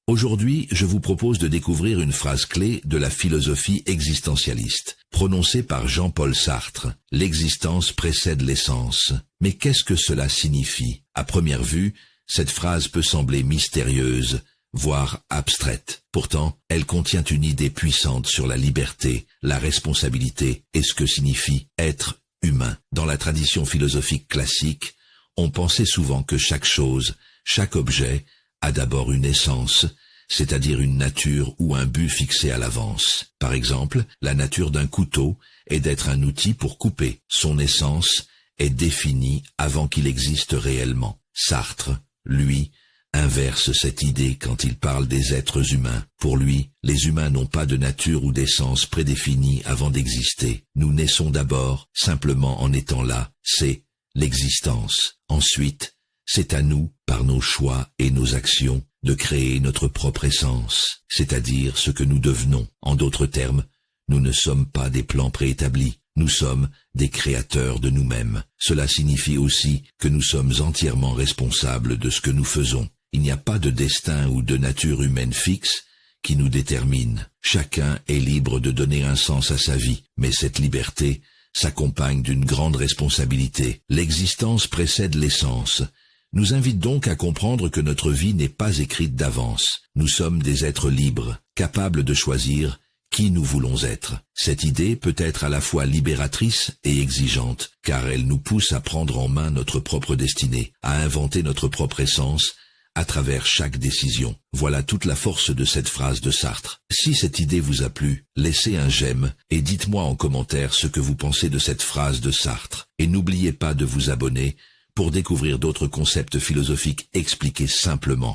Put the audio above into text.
Aujourd'hui, je vous propose de découvrir une phrase clé de la philosophie existentialiste, prononcée par Jean-Paul Sartre. L'existence précède l'essence. Mais qu'est-ce que cela signifie? À première vue, cette phrase peut sembler mystérieuse, voire abstraite. Pourtant, elle contient une idée puissante sur la liberté, la responsabilité et ce que signifie être humain. Dans la tradition philosophique classique, on pensait souvent que chaque chose, chaque objet, a d'abord une essence, c'est-à-dire une nature ou un but fixé à l'avance. Par exemple, la nature d'un couteau est d'être un outil pour couper. Son essence est définie avant qu'il existe réellement. Sartre, lui, inverse cette idée quand il parle des êtres humains. Pour lui, les humains n'ont pas de nature ou d'essence prédéfinie avant d'exister. Nous naissons d'abord, simplement en étant là. C'est l'existence. Ensuite, c'est à nous, par nos choix et nos actions, de créer notre propre essence, c'est-à-dire ce que nous devenons. En d'autres termes, nous ne sommes pas des plans préétablis, nous sommes des créateurs de nous-mêmes. Cela signifie aussi que nous sommes entièrement responsables de ce que nous faisons. Il n'y a pas de destin ou de nature humaine fixe qui nous détermine. Chacun est libre de donner un sens à sa vie, mais cette liberté s'accompagne d'une grande responsabilité. L'existence précède l'essence, nous invite donc à comprendre que notre vie n'est pas écrite d'avance. Nous sommes des êtres libres, capables de choisir qui nous voulons être. Cette idée peut être à la fois libératrice et exigeante, car elle nous pousse à prendre en main notre propre destinée, à inventer notre propre essence à travers chaque décision. Voilà toute la force de cette phrase de Sartre. Si cette idée vous a plu, laissez un j'aime et dites-moi en commentaire ce que vous pensez de cette phrase de Sartre. Et n'oubliez pas de vous abonner pour découvrir d'autres concepts philosophiques expliqués simplement.